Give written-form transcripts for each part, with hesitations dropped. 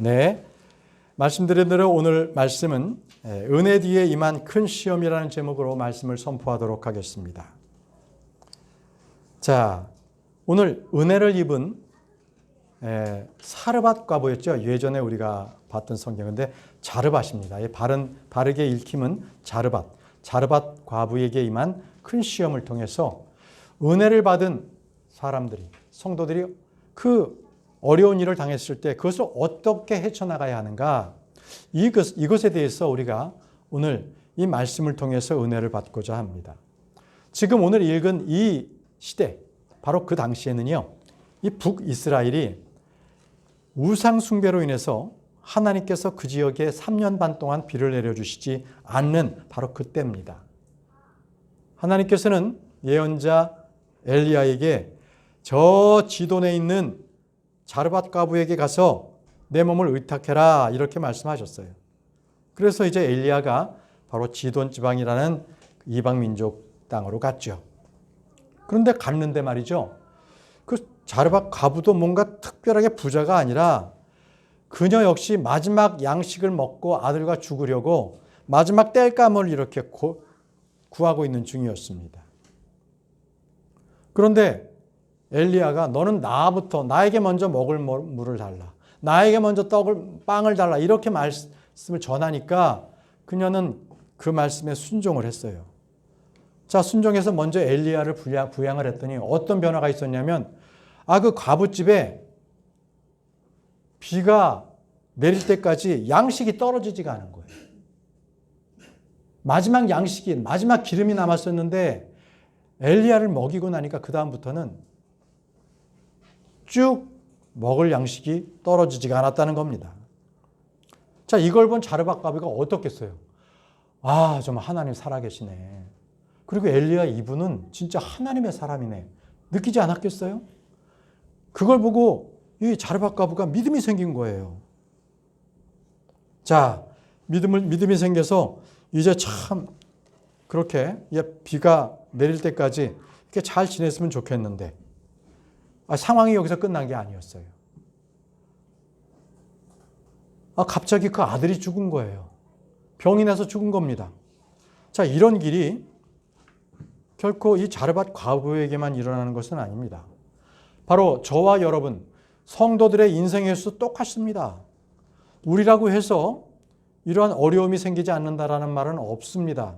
네, 말씀드린 대로 오늘 말씀은 은혜 뒤에 임한 큰 시험이라는 제목으로 말씀을 선포하도록 하겠습니다. 자, 오늘 은혜를 입은 사르밧 과부였죠. 예전에 우리가 봤던 성경인데 자르밧입니다. 바르게 읽힘은 자르밧 과부에게 임한 큰 시험을 통해서 은혜를 받은 사람들이, 성도들이 그 어려운 일을 당했을 때 그것을 어떻게 헤쳐나가야 하는가, 이것에 대해서 우리가 오늘 이 말씀을 통해서 은혜를 받고자 합니다. 지금 오늘 읽은 이 시대, 바로 그 당시에는요, 이 북이스라엘이 우상 숭배로 인해서 하나님께서 그 지역에 3년 반 동안 비를 내려주시지 않는 바로 그때입니다. 하나님께서는 예언자 엘리야에게 저 지돈에 있는 자르밧 과부에게 가서 내 몸을 의탁해라, 이렇게 말씀하셨어요. 그래서 이제 엘리야가 바로 지돈 지방이라는 이방 민족 땅으로 갔죠. 그런데 갔는데 말이죠, 그 자르밧 과부도 뭔가 특별하게 부자가 아니라 그녀 역시 마지막 양식을 먹고 아들과 죽으려고 마지막 땔감을 이렇게 구하고 있는 중이었습니다. 그런데 엘리야가 너는 나에게 먼저 먹을 물을 달라, 나에게 먼저 빵을 달라, 이렇게 말씀을 전하니까 그녀는 그 말씀에 순종을 했어요. 자, 순종해서 먼저 엘리야를 부양을 했더니 어떤 변화가 있었냐면, 그 과부집에 비가 내릴 때까지 양식이 떨어지지가 않은 거예요. 마지막 기름이 남았었는데 엘리야를 먹이고 나니까 그 다음부터는 쭉 먹을 양식이 떨어지지가 않았다는 겁니다. 자, 이걸 본 자르밧 과부가 어떻겠어요? 정말 하나님 살아계시네. 그리고 엘리야 이분은 진짜 하나님의 사람이네, 느끼지 않았겠어요? 그걸 보고 이 자르밧 과부가 믿음이 생긴 거예요. 자, 믿음이 생겨서 이제 참 그렇게 비가 내릴 때까지 이렇게 잘 지냈으면 좋겠는데, 상황이 여기서 끝난 게 아니었어요. 갑자기 그 아들이 죽은 거예요. 병이 나서 죽은 겁니다. 자, 이런 길이 결코 이 자르밧 과부에게만 일어나는 것은 아닙니다. 바로 저와 여러분, 성도들의 인생에서도 똑같습니다. 우리라고 해서 이러한 어려움이 생기지 않는다라는 말은 없습니다.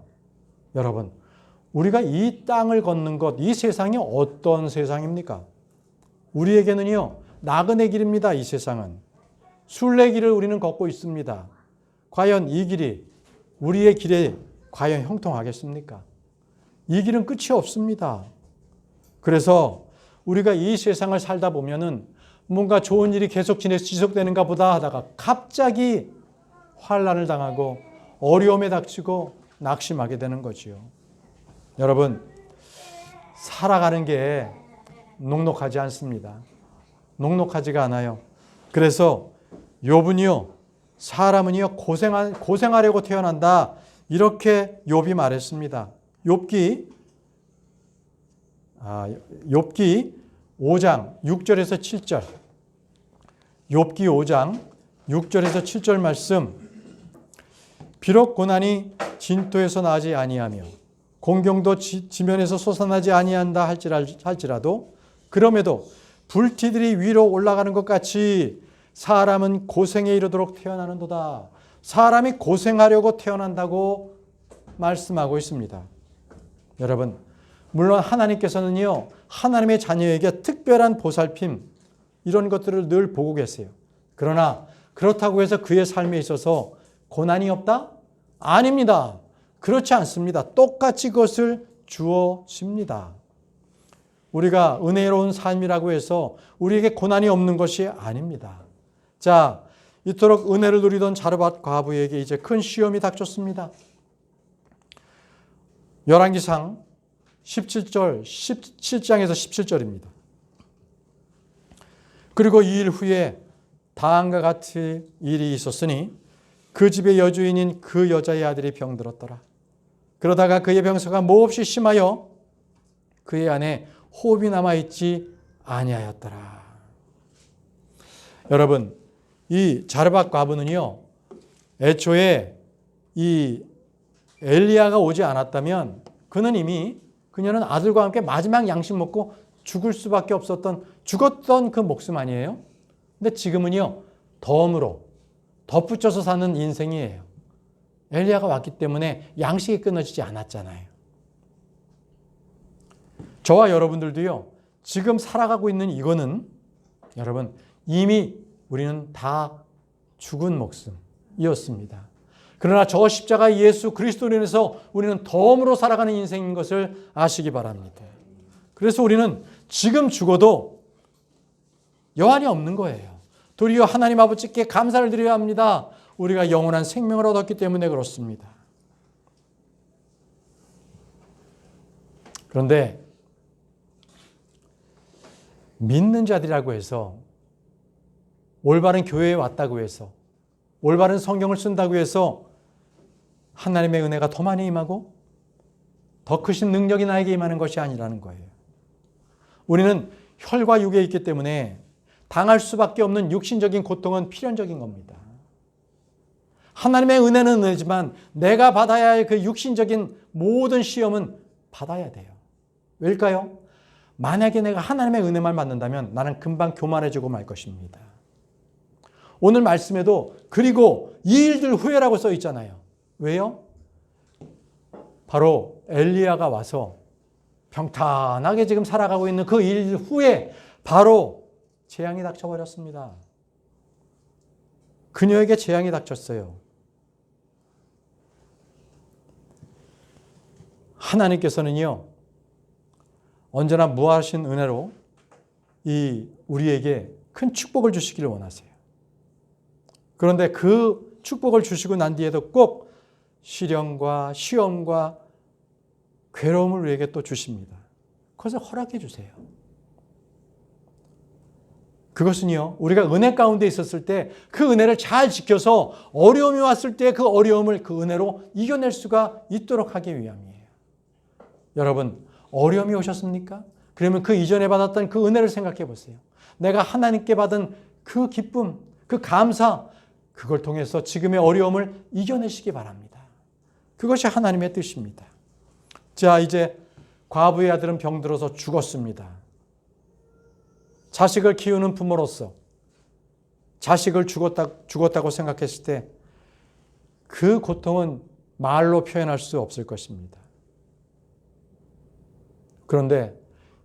여러분, 우리가 이 땅을 걷는 것, 이 세상이 어떤 세상입니까? 우리에게는요, 나그네 길입니다. 이 세상은 순례 길을 우리는 걷고 있습니다. 과연 이 길이 우리의 길에 과연 형통하겠습니까? 이 길은 끝이 없습니다. 그래서 우리가 이 세상을 살다 보면은 뭔가 좋은 일이 계속 지속되는가 보다 하다가 갑자기 환난을 당하고 어려움에 닥치고 낙심하게 되는 거지요. 여러분, 살아가는 게 녹록하지 않습니다. 녹록하지가 않아요. 그래서 욥은요, 사람은요 고생하려고 태어난다, 이렇게 욥이 말했습니다. 욥기 5장 6절에서 7절, 욥기 5장 6절에서 7절 말씀, 비록 고난이 진토에서 나지 아니하며 공경도 지면에서 솟아나지 아니한다 할지라도 그럼에도 불티들이 위로 올라가는 것 같이 사람은 고생에 이르도록 태어나는도다. 사람이 고생하려고 태어난다고 말씀하고 있습니다. 여러분, 물론 하나님께서는요, 하나님의 자녀에게 특별한 보살핌, 이런 것들을 늘 보고 계세요. 그러나 그렇다고 해서 그의 삶에 있어서 고난이 없다? 아닙니다. 그렇지 않습니다. 똑같이 그것을 주어집니다. 우리가 은혜로운 삶이라고 해서 우리에게 고난이 없는 것이 아닙니다. 자, 이토록 은혜를 누리던 자르밧 과부에게 이제 큰 시험이 닥쳤습니다. 열왕기상 17장에서 17절입니다. 그리고 이 일 후에 다음과 같이 일이 있었으니 그 집의 여주인인 그 여자의 아들이 병들었더라. 그러다가 그의 병사가 몹시 심하여 그의 안에 호흡이 남아있지 아니하였더라. 여러분, 이 자르밧 과부는요, 애초에 이 엘리야가 오지 않았다면 그녀는 아들과 함께 마지막 양식 먹고 죽을 수밖에 없었던, 죽었던 그 목숨 아니에요? 근데 지금은요, 덤으로 덧붙여서 사는 인생이에요. 엘리야가 왔기 때문에 양식이 끊어지지 않았잖아요. 저와 여러분들도요, 지금 살아가고 있는 이거는 여러분 이미 우리는 다 죽은 목숨이었습니다. 그러나 저 십자가 예수 그리스도로 인해서 우리는 덤으로 살아가는 인생인 것을 아시기 바랍니다. 그래서 우리는 지금 죽어도 여한이 없는 거예요. 도리어 하나님 아버지께 감사를 드려야 합니다. 우리가 영원한 생명을 얻었기 때문에 그렇습니다. 그런데 믿는 자들이라고 해서, 올바른 교회에 왔다고 해서, 올바른 성경을 쓴다고 해서 하나님의 은혜가 더 많이 임하고 더 크신 능력이 나에게 임하는 것이 아니라는 거예요. 우리는 혈과 육에 있기 때문에 당할 수밖에 없는 육신적인 고통은 필연적인 겁니다. 하나님의 은혜는 은혜지만 내가 받아야 할 그 육신적인 모든 시험은 받아야 돼요. 왜일까요? 만약에 내가 하나님의 은혜만 받는다면 나는 금방 교만해지고 말 것입니다. 오늘 말씀에도 그리고 이 일들 후에라고 써 있잖아요. 왜요? 바로 엘리야가 와서 평탄하게 지금 살아가고 있는 그 일 후에 바로 재앙이 닥쳐버렸습니다. 그녀에게 재앙이 닥쳤어요. 하나님께서는요, 언제나 무하신 은혜로 우리에게 큰 축복을 주시기를 원하세요. 그런데 그 축복을 주시고 난 뒤에도 꼭 시련과 시험과 괴로움을 우리에게 또 주십니다. 그것을 허락해 주세요. 그것은요, 우리가 은혜 가운데 있었을 때 그 은혜를 잘 지켜서 어려움이 왔을 때 그 어려움을 그 은혜로 이겨낼 수가 있도록 하기 위함이에요. 여러분, 어려움이 오셨습니까? 그러면 그 이전에 받았던 그 은혜를 생각해 보세요. 내가 하나님께 받은 그 기쁨, 그 감사, 그걸 통해서 지금의 어려움을 이겨내시기 바랍니다. 그것이 하나님의 뜻입니다. 자, 이제 과부의 아들은 병들어서 죽었습니다. 자식을 키우는 부모로서 자식을 죽었다고 생각했을 때 그 고통은 말로 표현할 수 없을 것입니다. 그런데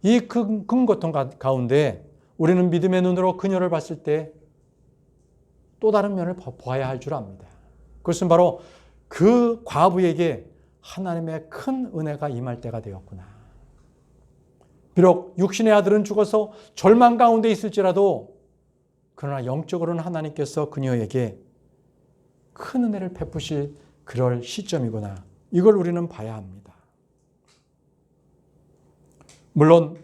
이 큰 고통 가운데 우리는 믿음의 눈으로 그녀를 봤을 때 또 다른 면을 보아야 할 줄 압니다. 그것은 바로 그 과부에게 하나님의 큰 은혜가 임할 때가 되었구나. 비록 육신의 아들은 죽어서 절망 가운데 있을지라도 그러나 영적으로는 하나님께서 그녀에게 큰 은혜를 베푸실 그럴 시점이구나. 이걸 우리는 봐야 합니다. 물론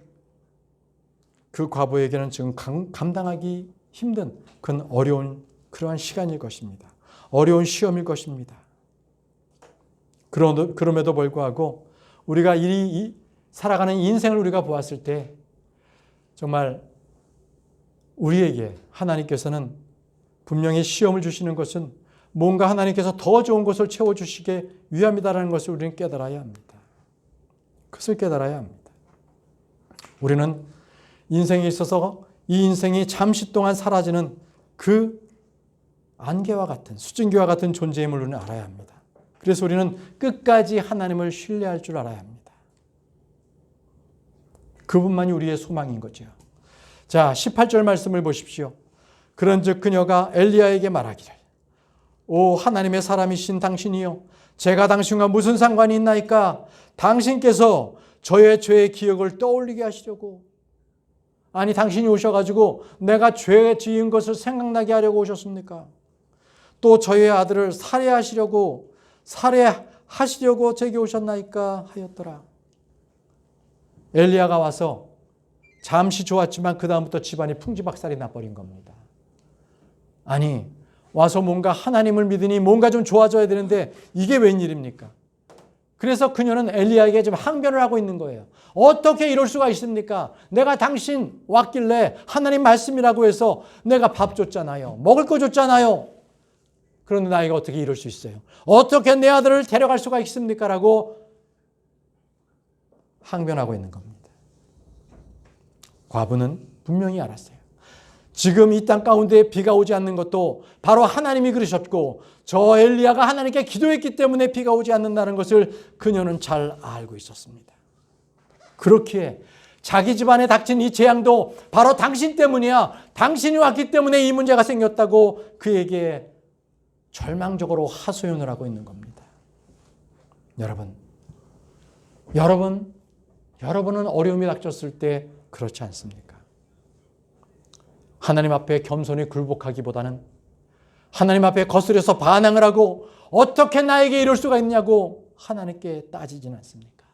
그 과부에게는 지금 감당하기 힘든 그런 어려운 그러한 시간일 것입니다. 어려운 시험일 것입니다. 그럼에도 불구하고 우리가 살아가는 인생을 우리가 보았을 때 정말 우리에게 하나님께서는 분명히 시험을 주시는 것은 뭔가 하나님께서 더 좋은 것을 채워주시기 위함이다라는 것을 우리는 깨달아야 합니다. 그것을 깨달아야 합니다. 우리는 인생에 있어서 이 인생이 잠시 동안 사라지는 그 안개와 같은, 수증기와 같은 존재임을 우리는 알아야 합니다. 그래서 우리는 끝까지 하나님을 신뢰할 줄 알아야 합니다. 그분만이 우리의 소망인 거죠. 자, 18절 말씀을 보십시오. 그런즉 그녀가 엘리야에게 말하기를, 오 하나님의 사람이신 당신이요, 제가 당신과 무슨 상관이 있나이까? 당신께서 저의 죄의 기억을 떠올리게 하시려고, 아니 당신이 오셔가지고 내가 죄 지은 것을 생각나게 하려고 오셨습니까? 또 저의 아들을 살해하시려고 제게 오셨나이까 하였더라. 엘리야가 와서 잠시 좋았지만 그 다음부터 집안이 풍지박살이 나버린 겁니다. 아니 와서 뭔가 하나님을 믿으니 뭔가 좀 좋아져야 되는데 이게 웬일입니까? 그래서 그녀는 엘리야에게 좀 항변을 하고 있는 거예요. 어떻게 이럴 수가 있습니까? 내가 당신 왔길래 하나님 말씀이라고 해서 내가 밥 줬잖아요. 먹을 거 줬잖아요. 그런데 나이가 어떻게 이럴 수 있어요? 어떻게 내 아들을 데려갈 수가 있습니까? 라고 항변하고 있는 겁니다. 과부는 분명히 알았어요. 지금 이 땅 가운데 비가 오지 않는 것도 바로 하나님이 그러셨고 저 엘리야가 하나님께 기도했기 때문에 비가 오지 않는다는 것을 그녀는 잘 알고 있었습니다. 그렇기에 자기 집안에 닥친 이 재앙도 바로 당신 때문이야. 당신이 왔기 때문에 이 문제가 생겼다고 그에게 절망적으로 하소연을 하고 있는 겁니다. 여러분은 어려움이 닥쳤을 때 그렇지 않습니까? 하나님 앞에 겸손히 굴복하기보다는 하나님 앞에 거스려서 반항을 하고 어떻게 나에게 이럴 수가 있냐고 하나님께 따지진 않습니까?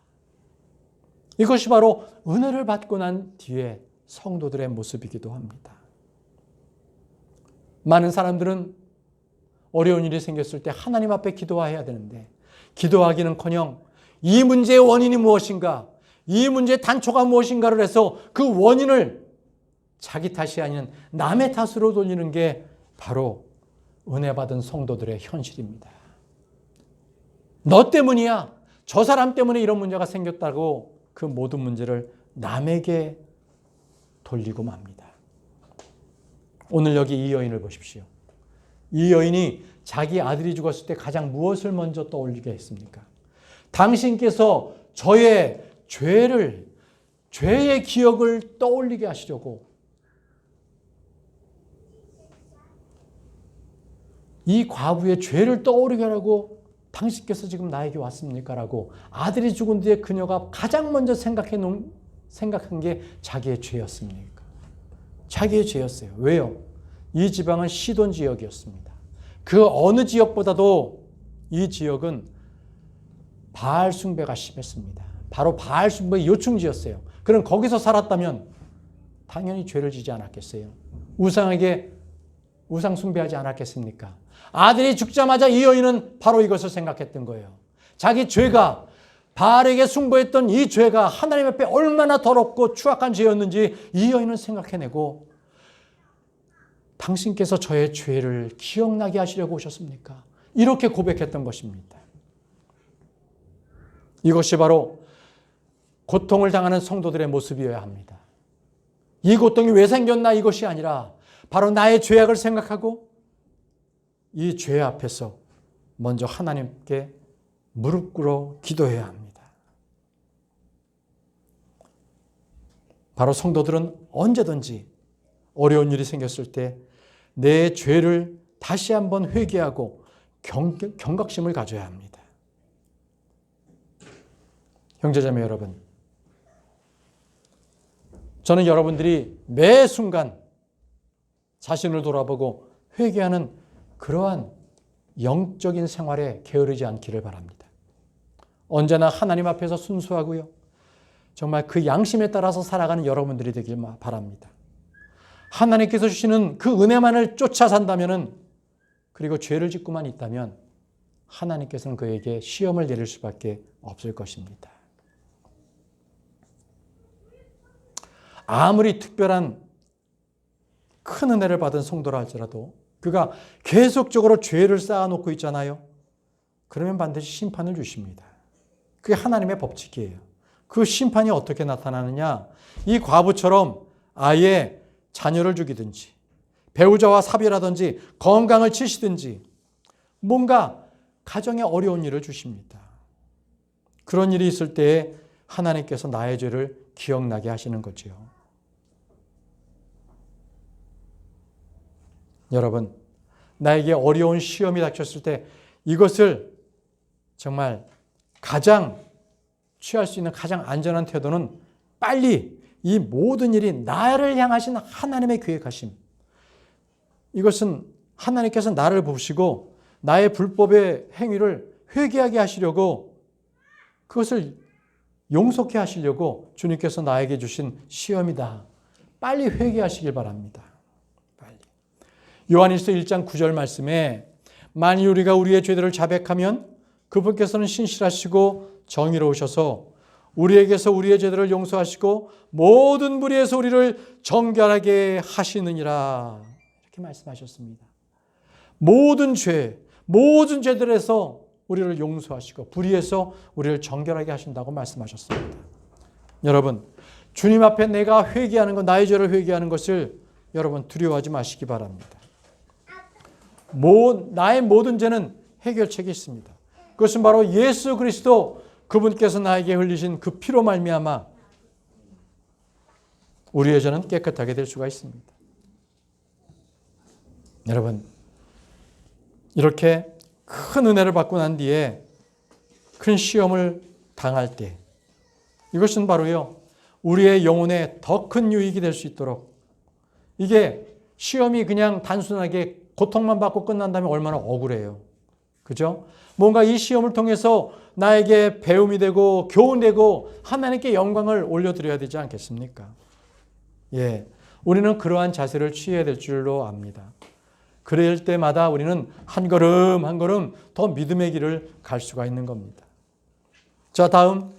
이것이 바로 은혜를 받고 난 뒤에 성도들의 모습이기도 합니다. 많은 사람들은 어려운 일이 생겼을 때 하나님 앞에 기도해야 되는데 기도하기는커녕 이 문제의 원인이 무엇인가, 이 문제의 단초가 무엇인가를 해서 그 원인을 자기 탓이 아닌 남의 탓으로 돌리는 게 바로 은혜 받은 성도들의 현실입니다. 너 때문이야. 저 사람 때문에 이런 문제가 생겼다고 그 모든 문제를 남에게 돌리고 맙니다. 오늘 여기 이 여인을 보십시오. 이 여인이 자기 아들이 죽었을 때 가장 무엇을 먼저 떠올리게 했습니까? 당신께서 저의 죄의 기억을 떠올리게 하시려고 이 과부의 죄를 떠오르게 하라고 당신께서 지금 나에게 왔습니까? 라고 아들이 죽은 뒤에 그녀가 가장 먼저 생각한 게 자기의 죄였습니까? 자기의 죄였어요. 왜요? 이 지방은 시돈 지역이었습니다. 그 어느 지역보다도 이 지역은 바알 숭배가 심했습니다. 바로 바알 숭배의 요충지였어요. 그럼 거기서 살았다면 당연히 죄를 지지 않았겠어요? 우상 숭배하지 않았겠습니까? 아들이 죽자마자 이 여인은 바로 이것을 생각했던 거예요. 자기 죄가, 바알에게 숭배했던 이 죄가 하나님 앞에 얼마나 더럽고 추악한 죄였는지 이 여인은 생각해내고 당신께서 저의 죄를 기억나게 하시려고 오셨습니까? 이렇게 고백했던 것입니다. 이것이 바로 고통을 당하는 성도들의 모습이어야 합니다. 이 고통이 왜 생겼나 이것이 아니라 바로 나의 죄악을 생각하고 이 죄 앞에서 먼저 하나님께 무릎 꿇어 기도해야 합니다. 바로 성도들은 언제든지 어려운 일이 생겼을 때 내 죄를 다시 한번 회개하고 경각심을 가져야 합니다. 형제자매 여러분, 저는 여러분들이 매 순간 자신을 돌아보고 회개하는 그러한 영적인 생활에 게으르지 않기를 바랍니다. 언제나 하나님 앞에서 순수하고요. 정말 그 양심에 따라서 살아가는 여러분들이 되길 바랍니다. 하나님께서 주시는 그 은혜만을 쫓아 산다면은, 그리고 죄를 짓고만 있다면 하나님께서는 그에게 시험을 내릴 수밖에 없을 것입니다. 아무리 특별한 큰 은혜를 받은 성도라 할지라도 그가 계속적으로 죄를 쌓아놓고 있잖아요. 그러면 반드시 심판을 주십니다. 그게 하나님의 법칙이에요. 그 심판이 어떻게 나타나느냐? 이 과부처럼 아예 자녀를 죽이든지 배우자와 사별하든지 건강을 치시든지 뭔가 가정에 어려운 일을 주십니다. 그런 일이 있을 때에 하나님께서 나의 죄를 기억나게 하시는 거죠. 여러분, 나에게 어려운 시험이 닥쳤을 때 이것을 정말 가장 취할 수 있는 가장 안전한 태도는 빨리 이 모든 일이 나를 향하신 하나님의 계획하심, 이것은 하나님께서 나를 보시고 나의 불법의 행위를 회개하게 하시려고, 그것을 용서케 하시려고 주님께서 나에게 주신 시험이다. 빨리 회개하시길 바랍니다. 빨리. 요한일서 1장 9절 말씀에 만일 우리가 우리의 죄들을 자백하면 그분께서는 신실하시고 정의로우셔서 우리에게서 우리의 죄들을 용서하시고 모든 불의에서 우리를 정결하게 하시느니라. 이렇게 말씀하셨습니다. 모든 죄들에서 우리를 용서하시고 불의에서 우리를 정결하게 하신다고 말씀하셨습니다. 여러분, 주님 앞에 내가 회개하는 것, 나의 죄를 회개하는 것을 여러분 두려워하지 마시기 바랍니다. 나의 모든 죄는 해결책이 있습니다. 그것은 바로 예수 그리스도, 그분께서 나에게 흘리신 그 피로 말미암아 우리의 죄는 깨끗하게 될 수가 있습니다. 여러분, 이렇게 큰 은혜를 받고 난 뒤에 큰 시험을 당할 때 이것은 바로요, 우리의 영혼에 더 큰 유익이 될 수 있도록, 이게 시험이 그냥 단순하게 고통만 받고 끝난다면 얼마나 억울해요. 그죠? 뭔가 이 시험을 통해서 나에게 배움이 되고 교훈되고 하나님께 영광을 올려드려야 되지 않겠습니까? 예, 우리는 그러한 자세를 취해야 될 줄로 압니다. 그럴 때마다 우리는 한 걸음 한 걸음 더 믿음의 길을 갈 수가 있는 겁니다. 자, 다음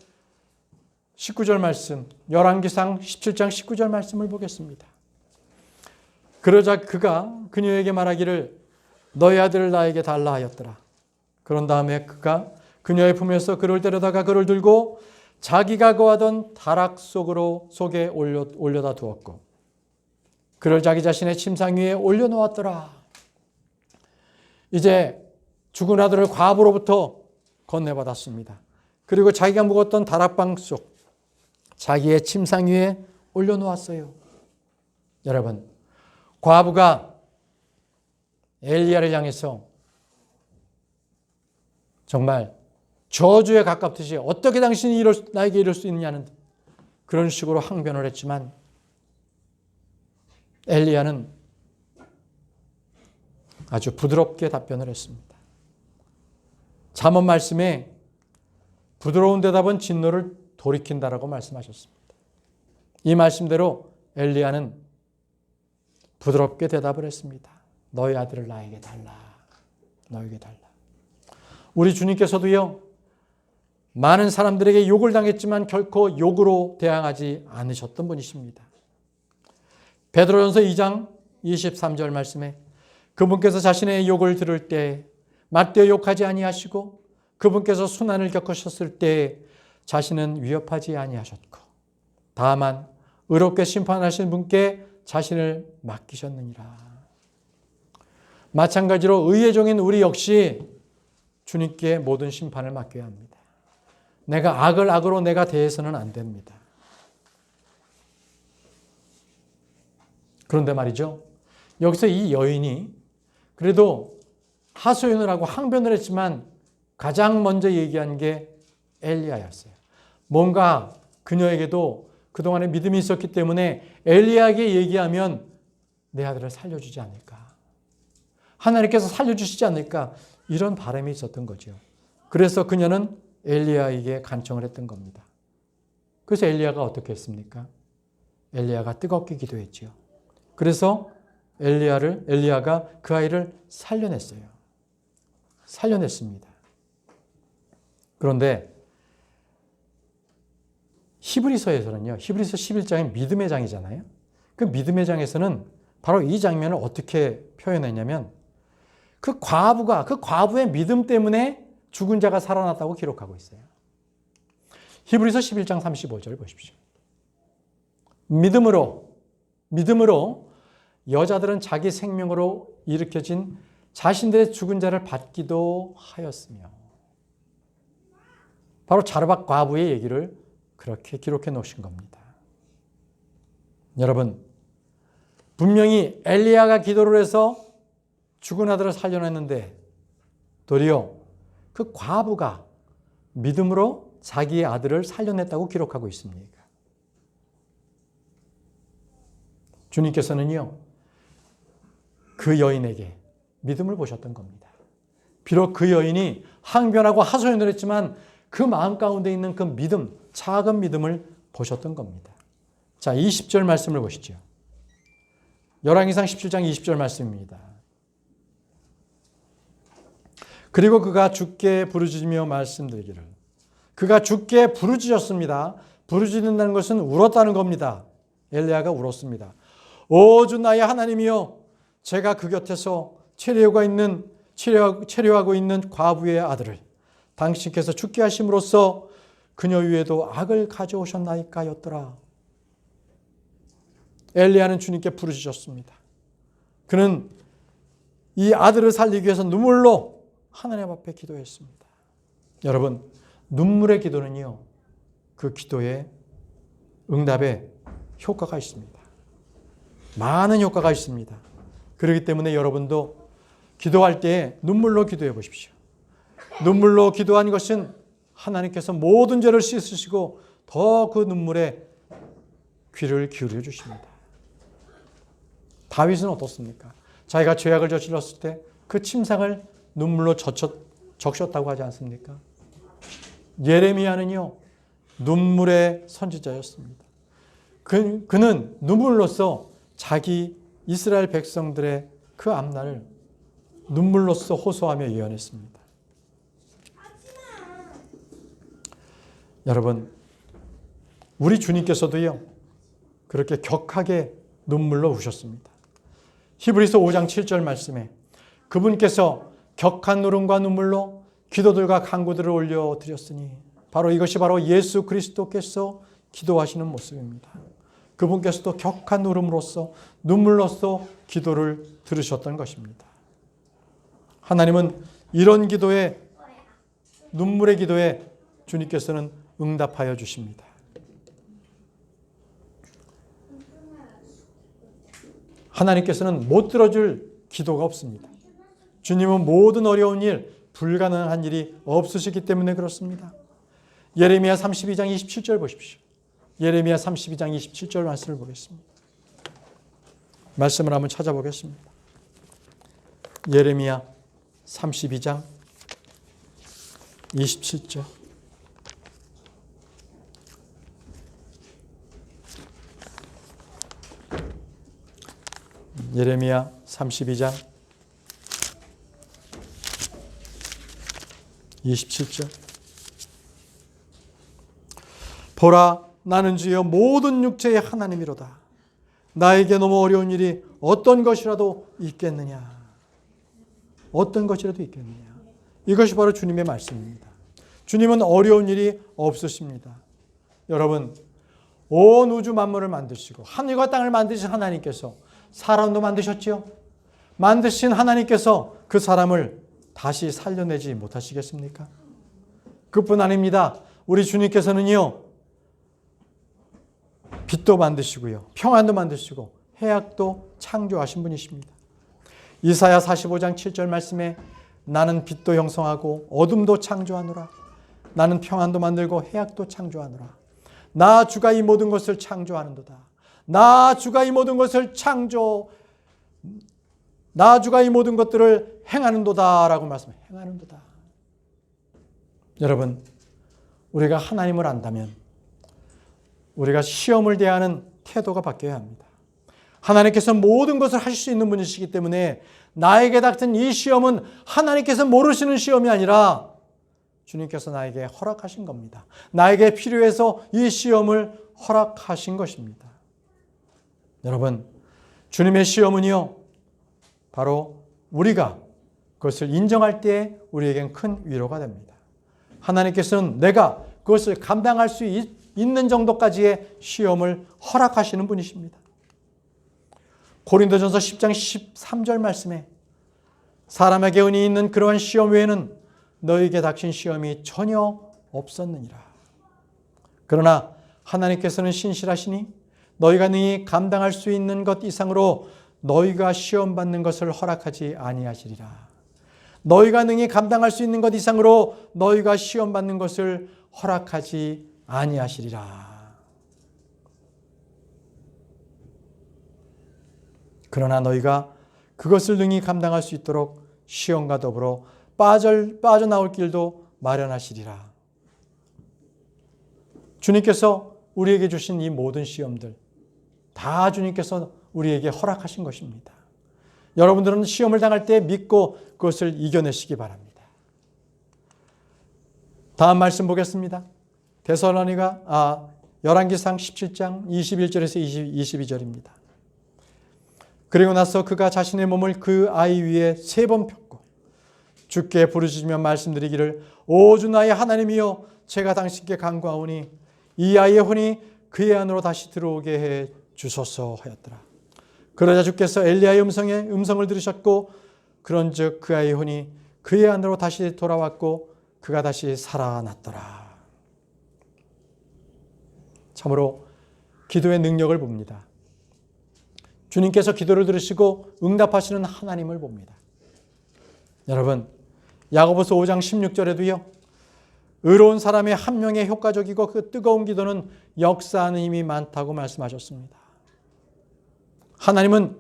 19절 말씀, 열왕기상 17장 19절 말씀을 보겠습니다. 그러자 그가 그녀에게 말하기를 너의 아들을 나에게 달라 하였더라. 그런 다음에 그가 그녀의 품에서 그를 데려다가 그를 들고 자기가 거하던 다락 속에 올려다 두었고 그를 자기 자신의 침상 위에 올려놓았더라. 이제 죽은 아들을 과부로부터 건네받았습니다. 그리고 자기가 묵었던 다락방 속 자기의 침상 위에 올려놓았어요. 여러분, 과부가 엘리야를 향해서 정말 저주에 가깝듯이 어떻게 당신이 나에게 이럴 수 있느냐는 그런 식으로 항변을 했지만 엘리야는 아주 부드럽게 답변을 했습니다. 잠언 말씀에 부드러운 대답은 진노를 돌이킨다라고 말씀하셨습니다. 이 말씀대로 엘리야는 부드럽게 대답을 했습니다. 너의 아들을 나에게 달라. 너에게 달라. 우리 주님께서도요, 많은 사람들에게 욕을 당했지만 결코 욕으로 대항하지 않으셨던 분이십니다. 베드로전서 2장 23절 말씀에 그분께서 자신의 욕을 들을 때 맞대어 욕하지 아니하시고 그분께서 순환을 겪으셨을 때 자신은 위협하지 아니하셨고 다만 의롭게 심판하신 분께 자신을 맡기셨느니라. 마찬가지로 의의 종인 우리 역시 주님께 모든 심판을 맡겨야 합니다. 내가 악을 악으로 내가 대해서는 안 됩니다. 그런데 말이죠, 여기서 이 여인이 그래도 하소연을 하고 항변을 했지만 가장 먼저 얘기한 게 엘리야였어요. 뭔가 그녀에게도 그동안에 믿음이 있었기 때문에 엘리야에게 얘기하면 내 아들을 살려주지 않을까, 하나님께서 살려주시지 않을까, 이런 바람이 있었던 거죠. 그래서 그녀는 엘리야에게 간청을 했던 겁니다. 그래서 엘리야가 어떻게 했습니까? 엘리야가 뜨겁게 기도했죠. 그래서 엘리야가 그 아이를 살려냈어요. 살려냈습니다. 그런데 히브리서에서는요, 히브리서 11장이 믿음의 장이잖아요. 그 믿음의 장에서는 바로 이 장면을 어떻게 표현했냐면 그 과부의 믿음 때문에 죽은 자가 살아났다고 기록하고 있어요. 히브리서 11장 35절 보십시오. 믿음으로 여자들은 자기 생명으로 일으켜진 자신들의 죽은 자를 받기도 하였으며, 바로 자르밧 과부의 얘기를 그렇게 기록해 놓으신 겁니다. 여러분, 분명히 엘리야가 기도를 해서 죽은 아들을 살려냈는데 도리어 그 과부가 믿음으로 자기의 아들을 살려냈다고 기록하고 있습니다. 주님께서는요, 그 여인에게 믿음을 보셨던 겁니다. 비록 그 여인이 항변하고 하소연을 했지만 그 마음 가운데 있는 그 믿음, 작은 믿음을 보셨던 겁니다. 자, 20절 말씀을 보시죠. 열왕기상 17장 20절 말씀입니다. 그리고 그가 주께 부르짖으며 말씀드리기를. 그가 주께 부르짖었습니다. 부르짖는다는 것은 울었다는 겁니다. 엘리야가 울었습니다. 오 주 나의 하나님이여, 제가 그 곁에서 체류하고 있는 과부의 아들을 당신께서 죽게 하심으로써 그녀 위에도 악을 가져오셨나이까였더라. 엘리야는 주님께 부르짖었습니다. 그는 이 아들을 살리기 위해서 눈물로 하나님 앞에 기도했습니다. 여러분, 눈물의 기도는요, 그 기도의 응답에 효과가 있습니다. 많은 효과가 있습니다. 그렇기 때문에 여러분도 기도할 때 눈물로 기도해 보십시오. 눈물로 기도한 것은 하나님께서 모든 죄를 씻으시고 더 그 눈물에 귀를 기울여 주십니다. 다윗은 어떻습니까? 자기가 죄악을 저질렀을 때 그 침상을 눈물로 적셨다고 하지 않습니까? 예레미야는요, 눈물의 선지자였습니다. 그는 눈물로써 자기 이스라엘 백성들의 그 앞날을 눈물로써 호소하며 예언했습니다. 여러분, 우리 주님께서도요, 그렇게 격하게 눈물로 우셨습니다. 히브리서 5장 7절 말씀에 그분께서 격한 울음과 눈물로 기도들과 간구들을 올려드렸으니 이것이 바로 예수 그리스도께서 기도하시는 모습입니다. 그분께서도 격한 울음으로써 눈물로써 기도를 들으셨던 것입니다. 하나님은 이런 기도에, 눈물의 기도에 주님께서는 응답하여 주십니다. 하나님께서는 못 들어줄 기도가 없습니다. 주님은 모든 어려운 일, 불가능한 일이 없으시기 때문에 그렇습니다. 예레미야 32장 27절 보십시오. 예레미야 32장 27절 말씀을 보겠습니다. 말씀을 한번 찾아보겠습니다. 예레미야 32장 27절. 예레미야 32장 27절. 보라, 나는 주여 모든 육체의 하나님이로다. 나에게 너무 어려운 일이 어떤 것이라도 있겠느냐. 어떤 것이라도 있겠느냐. 이것이 바로 주님의 말씀입니다. 주님은 어려운 일이 없으십니다. 여러분, 온 우주 만물을 만드시고 하늘과 땅을 만드신 하나님께서 사람도 만드셨지요. 만드신 하나님께서 그 사람을 다시 살려내지 못하시겠습니까? 그뿐 아닙니다. 우리 주님께서는요, 빛도 만드시고요, 평안도 만드시고 해악도 창조하신 분이십니다. 이사야 45장 7절 말씀에 나는 빛도 형성하고 어둠도 창조하노라. 나는 평안도 만들고 해악도 창조하노라. 나 주가 이 모든 것을 창조하는도다. 나 주가 이 모든 것을 나 주가 이 모든 것들을 행하는도다 라고 말씀해요. 행하는도다. 여러분, 우리가 하나님을 안다면 우리가 시험을 대하는 태도가 바뀌어야 합니다. 하나님께서 모든 것을 하실 수 있는 분이시기 때문에 나에게 닥친 이 시험은 하나님께서 모르시는 시험이 아니라 주님께서 나에게 허락하신 겁니다. 나에게 필요해서 이 시험을 허락하신 것입니다. 여러분, 주님의 시험은요, 바로 우리가 그것을 인정할 때 우리에겐 큰 위로가 됩니다. 하나님께서는 내가 그것을 감당할 수 있는 정도까지의 시험을 허락하시는 분이십니다. 고린도전서 10장 13절 말씀에 사람에게 은이 있는 그러한 시험 외에는 너에게 닥친 시험이 전혀 없었느니라. 그러나 하나님께서는 신실하시니 너희가 능히 감당할 수 있는 것 이상으로 너희가 시험받는 것을 허락하지 아니하시리라. 너희가 능히 감당할 수 있는 것 이상으로 너희가 시험받는 것을 허락하지 아니하시리라. 그러나 너희가 그것을 능히 감당할 수 있도록 시험과 더불어 빠져나올 길도 마련하시리라. 주님께서 우리에게 주신 이 모든 시험들 다 주님께서 우리에게 허락하신 것입니다. 여러분들은 시험을 당할 때 믿고 그것을 이겨내시기 바랍니다. 다음 말씀 보겠습니다. 열왕기상 17장 21절에서 22절입니다. 그리고 나서 그가 자신의 몸을 그 아이 위에 3번 폈고 주께 부르짖으며 말씀드리기를 오 주 나의 하나님이여 제가 당신께 간구하오니 이 아이의 혼이 그의 안으로 다시 들어오게 해 주소서 하였더라. 그러자 주께서 엘리야의 음성을 들으셨고 그런즉 그 아이의 혼이 그의 안으로 다시 돌아왔고 그가 다시 살아났더라. 참으로 기도의 능력을 봅니다. 주님께서 기도를 들으시고 응답하시는 하나님을 봅니다. 여러분, 야고보서 5장 16절에도요. 의로운 사람의 한 명의 효과적이고 그 뜨거운 기도는 역사하는 힘이 많다고 말씀하셨습니다. 하나님은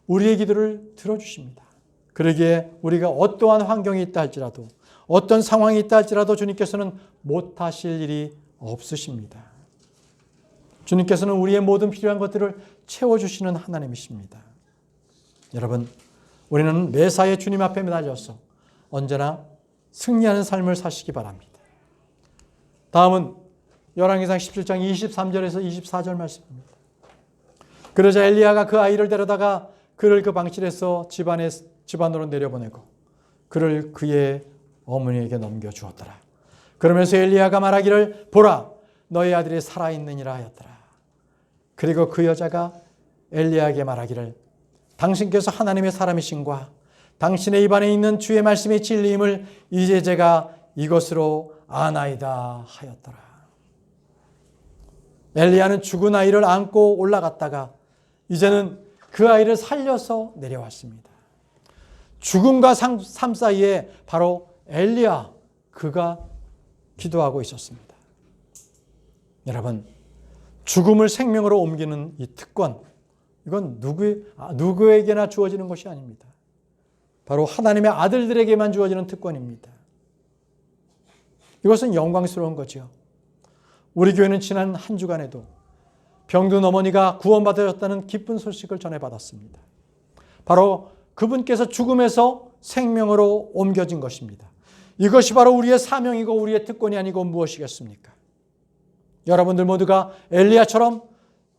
우리의 기도를 들어주십니다. 그러기에 우리가 어떠한 환경이 있다 할지라도 어떤 상황이 있다 할지라도 주님께서는 못하실 일이 없으십니다. 주님께서는 우리의 모든 필요한 것들을 채워주시는 하나님이십니다. 여러분, 우리는 매사에 주님 앞에 매달려서 언제나 승리하는 삶을 사시기 바랍니다. 다음은 열왕기상 17장 23절에서 24절 말씀입니다. 그러자 엘리야가 그 아이를 데려다가 그를 그 방실에서 집안으로 내려보내고 그를 그의 어머니에게 넘겨주었더라. 그러면서 엘리야가 말하기를 보라 너희 아들이 살아있느니라 하였더라. 그리고 그 여자가 엘리야에게 말하기를 당신께서 하나님의 사람이신과 당신의 입안에 있는 주의 말씀이 진리임을 이제 제가 이것으로 아나이다 하였더라. 엘리야는 죽은 아이를 안고 올라갔다가 이제는 그 아이를 살려서 내려왔습니다. 죽음과 삶 사이에 바로 엘리야 그가 기도하고 있었습니다. 여러분, 죽음을 생명으로 옮기는 이 특권, 이건 누구에게나 주어지는 것이 아닙니다. 바로 하나님의 아들들에게만 주어지는 특권입니다. 이것은 영광스러운 거죠. 우리 교회는 지난 한 주간에도 병든 어머니가 구원받으셨다는 기쁜 소식을 전해받았습니다. 바로 그분께서 죽음에서 생명으로 옮겨진 것입니다. 이것이 바로 우리의 사명이고 우리의 특권이 아니고 무엇이겠습니까? 여러분들 모두가 엘리야처럼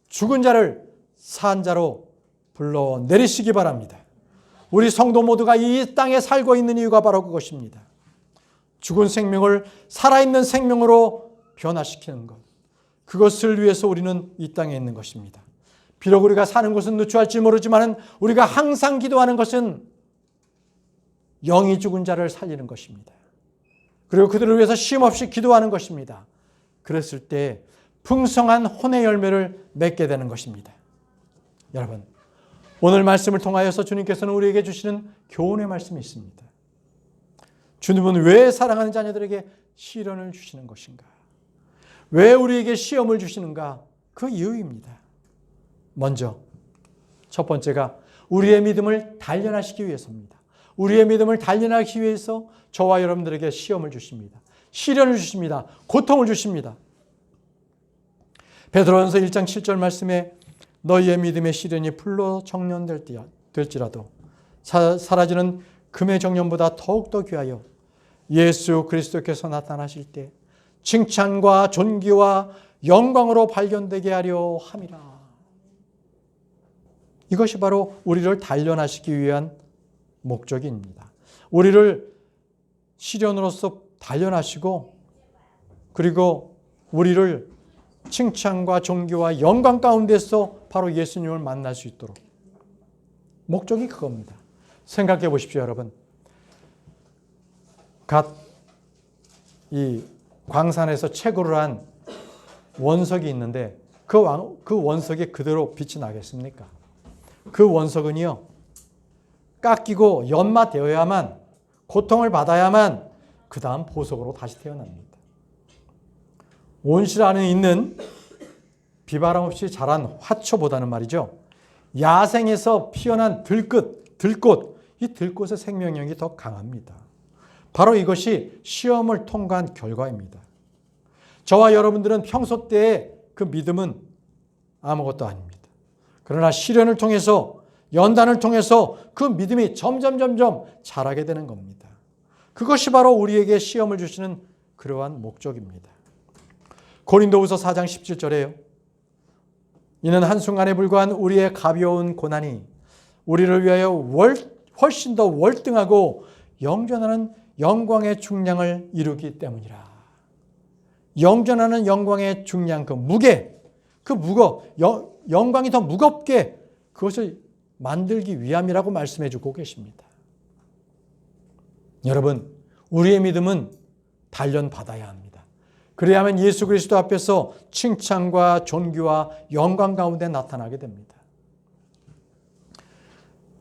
죽은 자를 산 자로 불러내리시기 바랍니다. 우리 성도 모두가 이 땅에 살고 있는 이유가 바로 그것입니다. 죽은 생명을 살아있는 생명으로 변화시키는 것. 그것을 위해서 우리는 이 땅에 있는 것입니다. 비록 우리가 사는 곳은 누추할지 모르지만 우리가 항상 기도하는 것은 영이 죽은 자를 살리는 것입니다. 그리고 그들을 위해서 쉼없이 기도하는 것입니다. 그랬을 때 풍성한 혼의 열매를 맺게 되는 것입니다. 여러분, 오늘 말씀을 통하여서 주님께서는 우리에게 주시는 교훈의 말씀이 있습니다. 주님은 왜 사랑하는 자녀들에게 시련을 주시는 것인가? 왜 우리에게 시험을 주시는가? 그 이유입니다. 먼저 첫 번째가 우리의 믿음을 단련하시기 위해서입니다. 우리의 믿음을 단련하기 위해서 저와 여러분들에게 시험을 주십니다. 시련을 주십니다. 고통을 주십니다. 베드로전서 1장 7절 말씀에 너희의 믿음의 시련이 풀로 정련될지라도 사라지는 금의 정련보다 더욱더 귀하여 예수 그리스도께서 나타나실 때 칭찬과 존귀와 영광으로 발견되게 하려 함이라. 이것이 바로 우리를 단련하시기 위한 목적입니다. 우리를 시련으로서 단련하시고 그리고 우리를 칭찬과 존귀와 영광 가운데서 바로 예수님을 만날 수 있도록 목적이 그겁니다. 생각해 보십시오, 여러분. 이 광산에서 채굴을 한 원석이 있는데 그 원석에 그대로 빛이 나겠습니까? 그 원석은요, 깎이고 연마되어야만, 고통을 받아야만 그 다음 보석으로 다시 태어납니다. 온실 안에 있는 비바람 없이 자란 화초보다는 말이죠, 야생에서 피어난 들꽃, 이 들꽃의 생명력이 더 강합니다. 바로 이것이 시험을 통과한 결과입니다. 저와 여러분들은 평소 때의 그 믿음은 아무것도 아닙니다. 그러나 시련을 통해서, 연단을 통해서 그 믿음이 점점 자라게 되는 겁니다. 그것이 바로 우리에게 시험을 주시는 그러한 목적입니다. 고린도후서 4장 17절에요. 이는 한순간에 불과한 우리의 가벼운 고난이 우리를 위하여 훨씬 더 월등하고 영전하는 영광의 중량을 이루기 때문이라. 영전하는 영광의 중량, 그 무게, 영광이 더 무겁게 그것을 만들기 위함이라고 말씀해 주고 계십니다. 여러분, 우리의 믿음은 단련받아야 합니다. 그래야만 예수 그리스도 앞에서 칭찬과 존귀와 영광 가운데 나타나게 됩니다.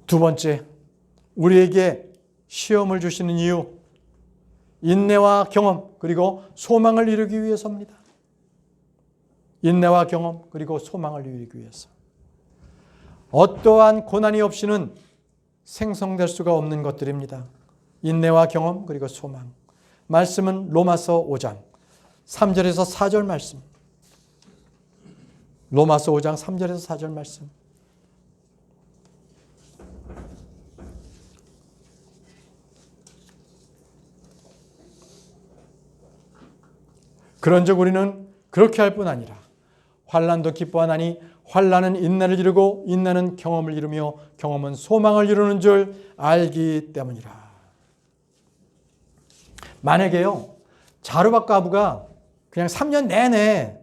두 번째, 우리에게 시험을 주시는 이유, 인내와 경험 그리고 소망을 이루기 위해서입니다. 인내와 경험 그리고 소망을 이루기 위해서. 어떠한 고난이 없이는 생성될 수가 없는 것들입니다. 인내와 경험 그리고 소망. 말씀은 로마서 5장 3절에서 4절 말씀. 로마서 5장 3절에서 4절 말씀. 그런즉 우리는 그렇게 할 뿐 아니라 환난도 기뻐하나니 환난은 인내를 이루고 인내는 경험을 이루며 경험은 소망을 이루는 줄 알기 때문이라. 만약에요, 자르밧 과부가 그냥 3년 내내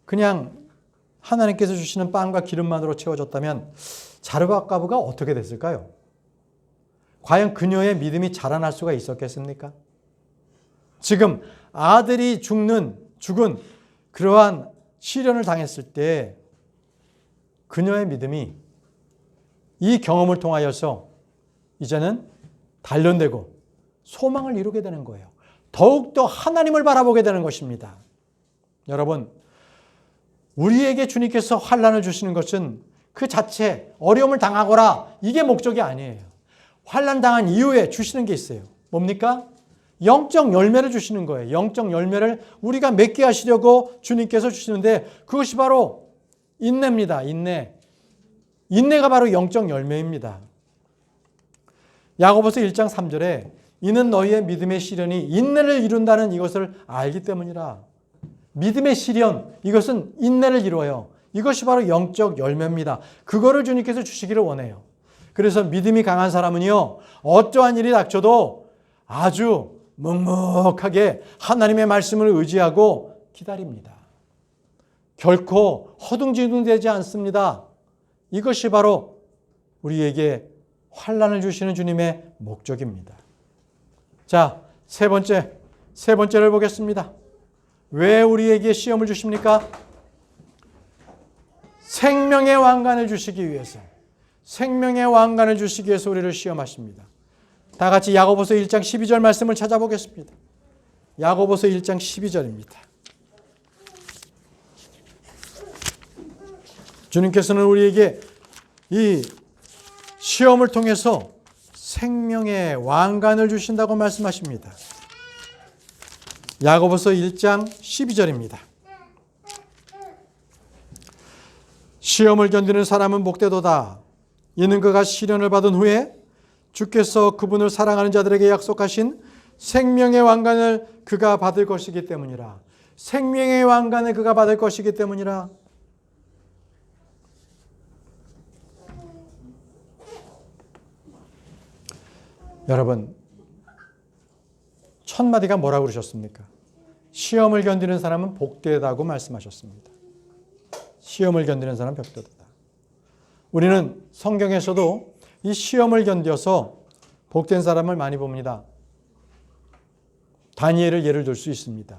그냥 하나님께서 주시는 빵과 기름만으로 채워졌다면 자르밧 과부가 어떻게 됐을까요? 과연 그녀의 믿음이 자라날 수가 있었겠습니까? 지금 아들이 죽은 그러한 시련을 당했을 때 그녀의 믿음이 이 경험을 통하여서 이제는 단련되고 소망을 이루게 되는 거예요. 더욱더 하나님을 바라보게 되는 것입니다. 여러분, 우리에게 주님께서 환난을 주시는 것은 그 자체 어려움을 당하거라 이게 목적이 아니에요. 환난 당한 이후에 주시는 게 있어요. 뭡니까? 영적 열매를 주시는 거예요. 영적 열매를 우리가 맺게 하시려고 주님께서 주시는데 그것이 바로 인내입니다. 인내가 바로 영적 열매입니다. 야고보서 1장 3절에 이는 너희의 믿음의 시련이 인내를 이룬다는 이것을 알기 때문이라. 믿음의 시련, 이것은 인내를 이루어요. 이것이 바로 영적 열매입니다. 그거를 주님께서 주시기를 원해요. 그래서 믿음이 강한 사람은요, 어떠한 일이 닥쳐도 아주 묵묵하게 하나님의 말씀을 의지하고 기다립니다. 결코 허둥지둥되지 않습니다. 이것이 바로 우리에게 환난을 주시는 주님의 목적입니다. 자, 세 번째를 보겠습니다. 왜 우리에게 시험을 주십니까? 생명의 왕관을 주시기 위해서. 생명의 왕관을 주시기 위해서 우리를 시험하십니다. 다 같이 야고보서 1장 12절 말씀을 찾아보겠습니다. 야고보서 1장 12절입니다. 주님께서는 우리에게 이 시험을 통해서 생명의 왕관을 주신다고 말씀하십니다. 야고보서 1장 12절입니다. 시험을 견디는 사람은 복되도다. 이는 그가 시련을 받은 후에 주께서 그분을 사랑하는 자들에게 약속하신 생명의 왕관을 그가 받을 것이기 때문이라. 생명의 왕관을 그가 받을 것이기 때문이라. 여러분, 첫 마디가 뭐라고 그러셨습니까? 시험을 견디는 사람은 복되다고 말씀하셨습니다. 시험을 견디는 사람은 복되다. 우리는 성경에서도 이 시험을 견뎌서 복된 사람을 많이 봅니다. 다니엘을 예를 들 수 있습니다.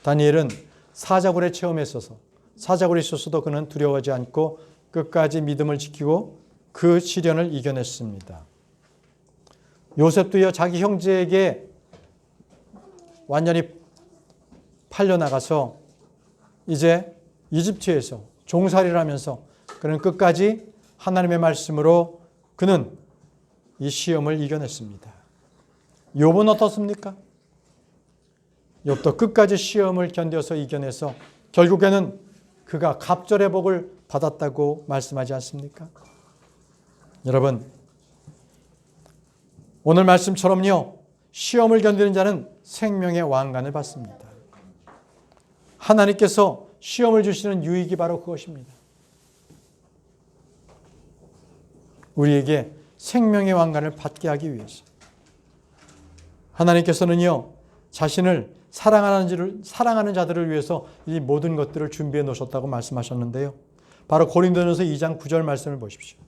다니엘은 사자굴의 체험에 있어서 사자굴에 있었어도 그는 두려워하지 않고 끝까지 믿음을 지키고 그 시련을 이겨냈습니다. 요셉도요, 자기 형제에게 완전히 팔려나가서 이제 이집트에서 종살이를 하면서 그는 끝까지 하나님의 말씀으로 그는 이 시험을 이겨냈습니다. 욥은 어떻습니까? 욥도 끝까지 시험을 견뎌서 이겨내서 결국에는 그가 갑절의 복을 받았다고 말씀하지 않습니까? 여러분, 오늘 말씀처럼요, 시험을 견디는 자는 생명의 왕관을 받습니다. 하나님께서 시험을 주시는 유익이 바로 그것입니다. 우리에게 생명의 왕관을 받게 하기 위해서. 하나님께서는요, 자신을 사랑하는 자들을 위해서 이 모든 것들을 준비해 놓으셨다고 말씀하셨는데요. 바로 고린도전서 2장 9절 말씀을 보십시오.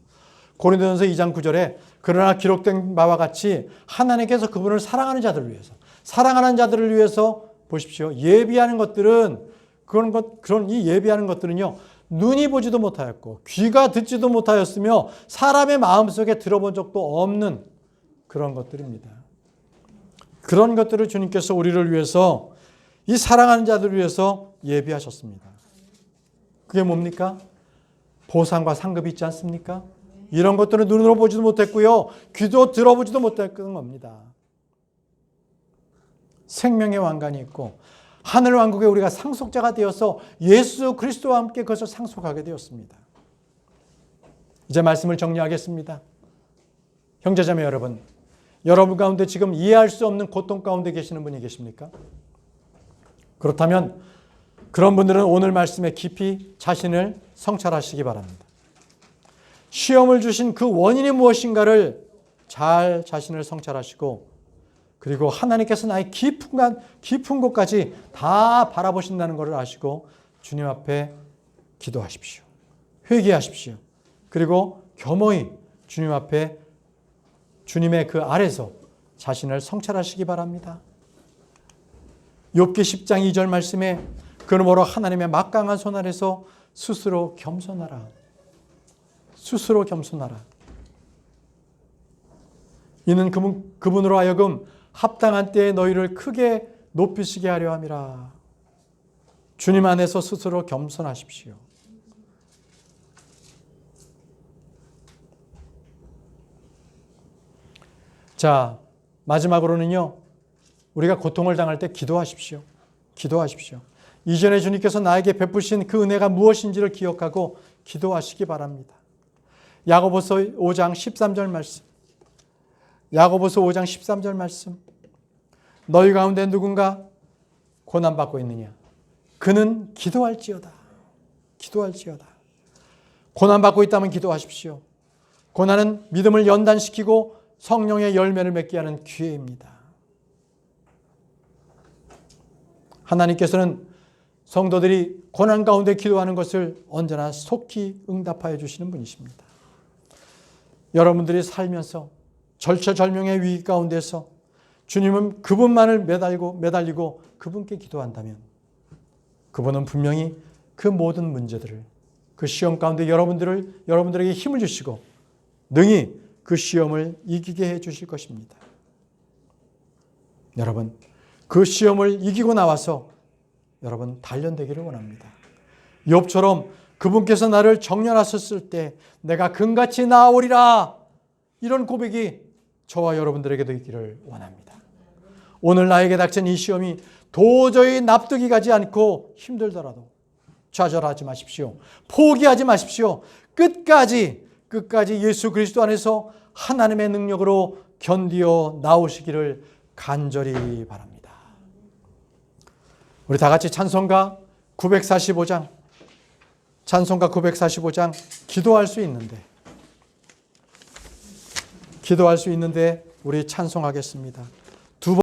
고린도전서 2장 9절에 그러나 기록된 바와 같이 하나님께서 그분을 사랑하는 자들을 위해서 보십시오. 예비하는 것들은 그런 이 예비하는 것들은요, 눈이 보지도 못하였고 귀가 듣지도 못하였으며 사람의 마음속에 들어본 적도 없는 그런 것들입니다. 그런 것들을 주님께서 우리를 위해서, 이 사랑하는 자들을 위해서 예비하셨습니다. 그게 뭡니까? 보상과 상급이 있지 않습니까? 이런 것들은 눈으로 보지도 못했고요, 귀도 들어보지도 못했던 겁니다. 생명의 왕관이 있고 하늘 왕국에 우리가 상속자가 되어서 예수 그리스도와 함께 그것을 상속하게 되었습니다. 이제 말씀을 정리하겠습니다. 형제자매 여러분, 여러분 가운데 지금 이해할 수 없는 고통 가운데 계시는 분이 계십니까? 그렇다면 그런 분들은 오늘 말씀에 깊이 자신을 성찰하시기 바랍니다. 시험을 주신 그 원인이 무엇인가를 잘 자신을 성찰하시고, 그리고 하나님께서 나의 깊은 곳까지 다 바라보신다는 것을 아시고 주님 앞에 기도하십시오. 회개하십시오. 그리고 겸허히 주님 앞에, 주님의 그 아래서 자신을 성찰하시기 바랍니다. 욥기 10장 2절 말씀에 그러므로 하나님의 막강한 손 아래서 스스로 겸손하라. 스스로 겸손하라. 이는 그분으로 하여금 합당한 때에 너희를 크게 높이시게 하려 함이라. 주님 안에서 스스로 겸손하십시오. 자, 마지막으로는요, 우리가 고통을 당할 때 기도하십시오. 기도하십시오. 이전에 주님께서 나에게 베푸신 그 은혜가 무엇인지를 기억하고 기도하시기 바랍니다. 야고보서 5장 13절 말씀. 야고보서 5장 13절 말씀. 너희 가운데 누군가 고난받고 있느냐? 그는 기도할지어다. 기도할지어다. 고난받고 있다면 기도하십시오. 고난은 믿음을 연단시키고 성령의 열매를 맺게 하는 기회입니다. 하나님께서는 성도들이 고난 가운데 기도하는 것을 언제나 속히 응답하여 주시는 분이십니다. 여러분들이 살면서 절체절명의 위기 가운데서 주님은 그분만을 매달리고 그분께 기도한다면 그분은 분명히 그 모든 문제들을, 그 시험 가운데 여러분들에게 힘을 주시고 능히 그 시험을 이기게 해 주실 것입니다. 여러분, 그 시험을 이기고 나와서 여러분 단련되기를 원합니다. 욥처럼 그분께서 나를 정렬하셨을 때 내가 금같이 나아오리라, 이런 고백이 저와 여러분들에게도 있기를 원합니다. 오늘 나에게 닥친 이 시험이 도저히 납득이 가지 않고 힘들더라도 좌절하지 마십시오. 포기하지 마십시오. 끝까지 예수 그리스도 안에서 하나님의 능력으로 견디어 나오시기를 간절히 바랍니다. 우리 다 같이 찬송가 945장 기도할 수 있는데 우리 찬송하겠습니다.